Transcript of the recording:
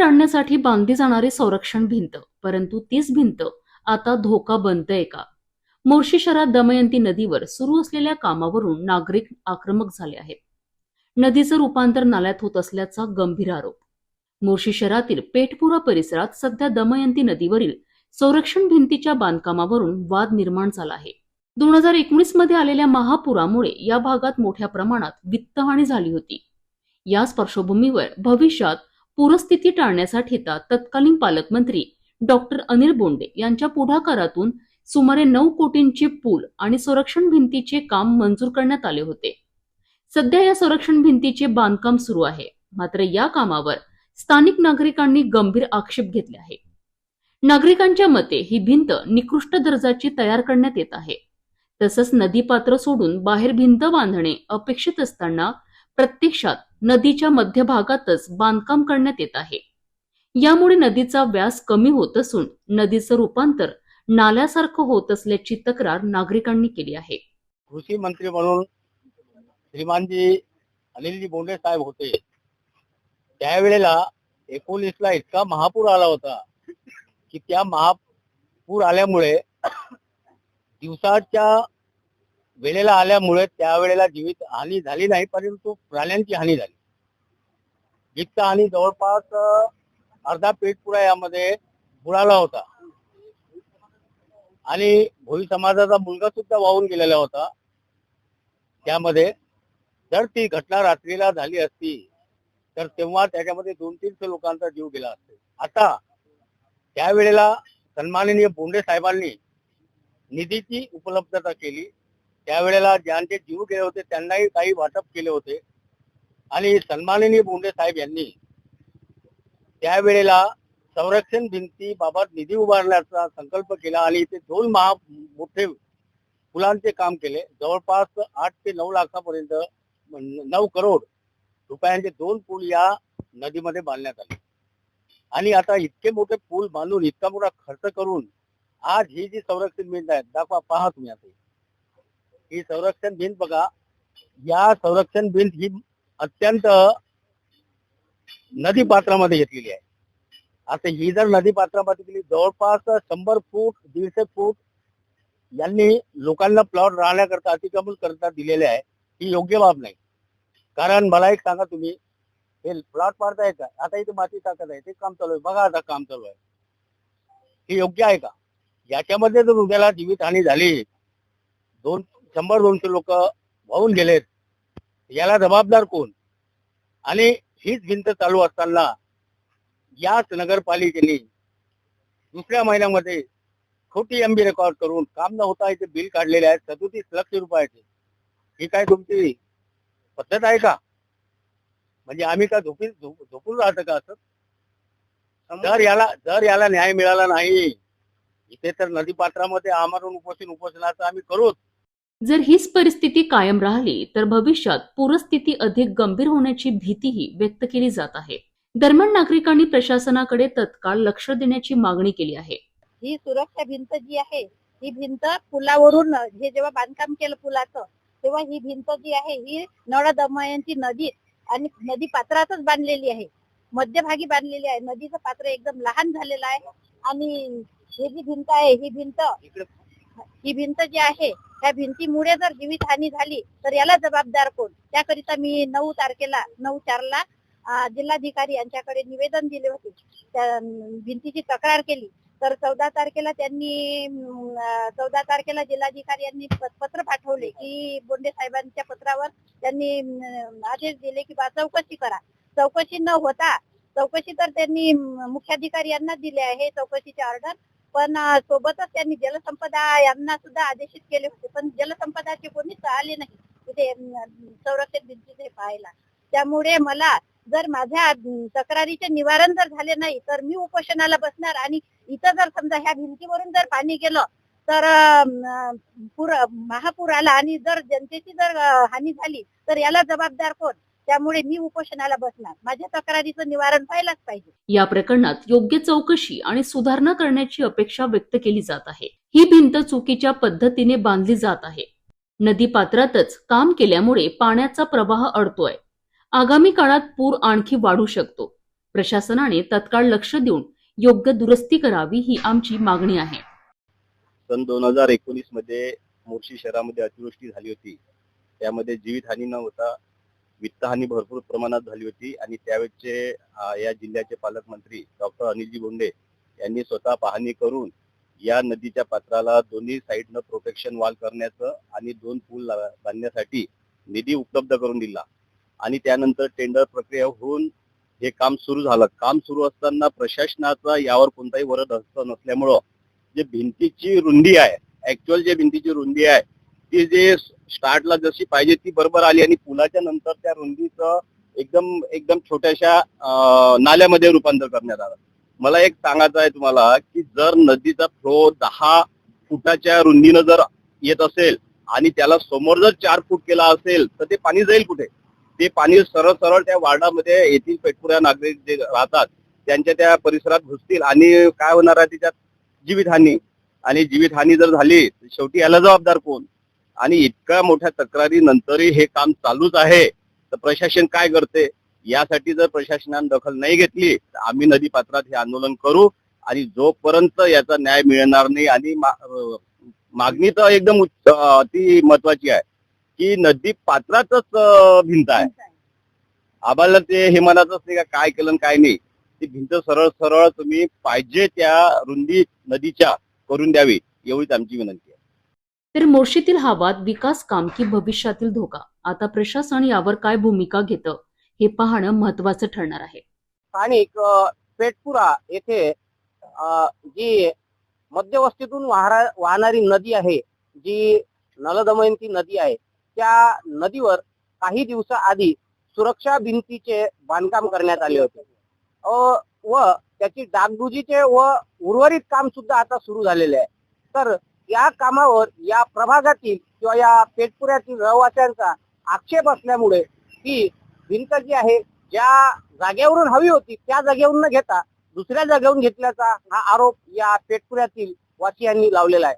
टाळण्यासाठी बांधली जाणारी संरक्षण भिंत, परंतु तीच भिंत आता धोका बनतेय का? मोर्शी शहरात दमयंती नदीवर सुरू असलेल्या कामावरून नागरिक आक्रमक झाले आहेत. नदीचं रूपांतर नाल्यात होत असल्याचा गंभीर आरोप. मोर्शी शहरातील पेठपुरा परिसरात सध्या दमयंती नदीवरील संरक्षण भिंतीच्या बांधकामावरून वाद निर्माण झाला आहे. 2019 मध्ये आलेल्या महापुरामुळे या भागात मोठ्या प्रमाणात वित्तहानी झाली होती. याच पार्श्वभूमीवर भविष्यात पूरस्थिती टाळण्यासाठी तत्कालीन पालकमंत्री डॉक्टर अनिल बोंडे यांच्या पुढाकारातून सुमारे 9 कोटींचे पूल आणि संरक्षण भिंतीचे काम मंजूर करण्यात आले होते. सध्या या संरक्षण भिंतीचे बांधकाम सुरू आहे. मात्र या कामावर स्थानिक नागरिकांनी गंभीर आक्षेप घेतले आहे. नागरिकांच्या मते ही भिंत निकृष्ट दर्जाची तयार करण्यात येत आहे. तसंच नदीपात्र सोडून बाहेर भिंत बांधणे अपेक्षित असताना प्रत्यक्षात नदीच्या मध्यभागातच बांधकाम करण्यात येत आहे. यामुळे नदीचा व्यास कमी होत असून नदीचं रूपांतर नाल्यासारखं होत असल्याची तक्रार नागरिकांनी केली आहे. कृषी मंत्री म्हणून श्रीमानजी अनिलजी बोंडे साहेब होते. त्यावेळेला 19ला इतका महापूर आला होता की त्या महापूर आल्यामुळे दिवसाच्या वेळेला आल्यामुळे त्यावेळेला जीवित हानी झाली नाही, परंतु प्राण्यांची हानी झाली. वित्त हानी जवळपास अर्धा पेठपुरा यामध्ये बुडाला होता आणि भोई समाजाचा मुलगा सुद्धा वाहून गेलेला होता. त्यामध्ये जर ती घटना रात्रीला झाली असती तर तेव्हा त्याच्यामध्ये 200-300 लोकांचा जीव गेला असता. आता त्यावेळेला सन्माननीय बोंडे साहेबांनी निधीची उपलब्धता केली. त्यावेळेला ज्यांचे जीव गेले होते त्यांनाही काही वाटप केले होते आणि सन्माननीय बोंडे साहेब यांनी त्यावेळेला संरक्षण भिंती बाबत निधी उभारण्याचा संकल्प केला आणि ते 2 मोठे पुलांचे काम केले. जवळपास 8 ते 9 लाखापर्यंत 9 करोड रुपयांचे 2 पूल या नदीमध्ये बांधण्यात आले. आणि आता इतके मोठे पूल बांधून इतका मोठा खर्च करून आज ही जी संरक्षण भिंत आहे, दाखवा, पहा तुम्ही आता ही संरक्षण भिंत बघा. या संरक्षण भिंत ही अत्यंत नदी पात्रामध्ये घेतलेली आहे. आता ही जर नदी पात्रामध्ये गेली जवळपास 100 फूट 150 फूट यांनी लोकांना प्लॉट राहण्याकरता अतिक्रमण करता दिलेले आहे. ही योग्य बाब नाही. कारण मला एक सांगा, तुम्ही हे प्लॉट पाडताय का? आता इथे माती टाकत आहे, ते काम चालू आहे, बघा आता काम चालू आहे. हे योग्य आहे का? याच्यामध्ये जर उद्याला जीवित हानी झाली, 100-200 लोक वाहून गेलेत, याला जबाबदार कोण? आणि हीच भिंत चालू असताना याच नगरपालिकेने दुसऱ्या महिन्यामध्ये खोटी एमबी रेकॉर्ड करून काम न होता इथे बिल काढलेले आहेत 37 लाख रुपयाचे. ही काय तुमची पद्धत आहे का? म्हणजे आम्ही का झोपून राहतं का असं? जर याला न्याय मिळाला नाही इथे तर नदीपात्रामध्ये आमरण उपोषणाचं आम्ही करूच. जर हीच परिस्थिती कायम राहिली तर भविष्यात पूरस्थिती अधिक गंभीर होण्याची भीतीही व्यक्त केली जात आहे. दरम्यान नागरिकांनी प्रशासनाकडे तत्काळ लक्ष देण्याची मागणी केली आहे. ही सुरक्षा भिंत जी आहे, ही भिंत पुलावरून हे जेव्हा बांधकाम केलं पुलाचं, तेव्हा ही भिंत जी आहे ही नळ दमयंती नदी आणि नदी पात्रातच बांधलेली आहे. मध्यभागी बांधलेली आहे. नदीचं पात्र एकदम लहान झालेलं आहे आणि ही जी भिंत आहे ही भिंत जी आहे त्या भिंतीमुळे जर जीवित हानी झाली तर याला जबाबदार कोण? त्याकरिता मी 9/4ला जिल्हाधिकारी यांच्याकडे निवेदन दिले होते. त्या भिंतीची तक्रार केली तर 14 तारखेला जिल्हाधिकारी यांनी पत्र पाठवले की बोंडे साहेबांच्या पत्रावर त्यांनी आदेश दिले की चौकशी करा. चौकशी न होता चौकशी तर त्यांनी मुख्याधिकारी यांना दिले आहे चौकशीचे ऑर्डर, पण सोबतच त्यांनी जलसंपदा यांना सुद्धा आदेशित केले होते. पण जलसंपदाचे कोणीच आले नाही तिथे संरक्षण भिंतीचे पाहायला. त्यामुळे मला जर माझ्या तक्रारीचे निवारण जर झाले नाही तर मी उपोषणाला बसणार आणि इथं जर समजा ह्या भिंतीवरून जर पाणी गेलं तर महापूर आला आणि जर जनतेची जर हानी झाली तर याला जबाबदार कोण? त्यामुळे मी उपोषणाला बसणार. माझ्या तक्रारीचं निवारण व्हायलाच पाहिजे. या प्रकरणात योग्य चौकशी आणि सुधारणा करण्याची अपेक्षा व्यक्त केली जात आहे. ही भिंत चुकीच्या पद्धतीने बांधली जात आहे. नदीपात्रातच काम केल्यामुळे पाण्याचा प्रवाह अडतोय. आगामी काळात पूर आणखी वाढू शकतो. प्रशासनाने तत्काळ लक्ष देऊन योग्य दुरुस्ती करावी ही आमची मागणी आहे. सन 2019 मध्ये मोर्शी शहरामध्ये अतिवृष्टी झाली होती. त्यामध्ये जीवितहानी न होता वित्तहानी भरपूर प्रमाणात झाली होती आणि त्यावेळेचे या जिल्ह्याचे पालकमंत्री डॉक्टर अनिलजी बोंडे यांनी स्वतः पाहणी करून या नदीच्या पात्राला दोन्ही साईडनं प्रोटेक्शन वॉल करण्याचं आणि 2 पूल बांधण्यासाठी निधी उपलब्ध करून दिला आणि त्यानंतर टेंडर प्रक्रिया होऊन हे काम सुरू झालं. काम सुरू असताना प्रशासनाचा यावर कोणताही वरद हस्त नसल्यामुळं जे भिंतीची रुंदी आहे, ऍक्च्युअल जे भिंतीची रुंदी आहे ती जे स्टार्टला जशी पाहिजे ती बरोबर आली आणि पुलाच्या नंतर त्या रुंदीचं एकदम छोट्याशा नाल्यामध्ये रूपांतर करण्यात आलं. मला एक सांगायचं आहे तुम्हाला की जर नदीचा फ्लो 10 फुटाच्या रुंदीनं जर येत असेल आणि त्याला समोर जर 4 फूट केला असेल तर ते पाणी जाईल कुठे? ते पाणी सरळ सरळ त्या वार्डामध्ये येथील पेटपुऱ्या नागरिक जे राहतात त्यांच्या त्या परिसरात घुसतील आणि काय होणार आहे त्याच्यात जीवितहानी. आणि जीवितहानी जर झाली तर शेवटी याला जबाबदार कोण? आणि इतक्या मोठ्या तक्रारी नंतरही हे काम चालूच आहे तर प्रशासन काय करते? यासाठी जर प्रशासनाने दखल नाही घेतली तर आम्ही नदी पात्रात हे आंदोलन करू आणि जोपर्यंत याचा न्याय मिळणार नाही आणि मागणी तर एकदम अति महत्वाची आहे की नदी पात्रातच भिंत आहे. आम्हाला ते हे म्हणायचंच नाही का काय केलं काय नाही. ती भिंत सरळ सरळ तुम्ही पाहिजे त्या रुंदी नदीच्या करून द्यावी एवढीच आमची विनंती आहे. तर मोर्शीतील हा वाद विकास काम की भविष्यातील धोका, आता प्रशासन यावर काय भूमिका घेतं हे पाहणं महत्वाचं ठरणार आहे. स्थानिक पेटपुरा येथे जी मध्यवस्तीतून वाहणारी नदी आहे, जी नलदमयंती नदी आहे, त्या नदीवर काही दिवसाआधी सुरक्षा भिंतीचे बांधकाम करण्यात आले होते व त्याची डागडुजीचे व उर्वरित काम सुद्धा आता सुरू झालेले आहे. तर या कामावर या प्रभागातील किंवा या पेटपुऱ्यातील रहिवाशांचा आक्षेप असल्यामुळे ही भिंत जी आहे ज्या जागेवरून हवी होती त्या जागेवरून न घेता दुसऱ्या जागेवरून घेतल्याचा हा आरोप या पेटपुऱ्यातील वासियांनी लावलेला आहे.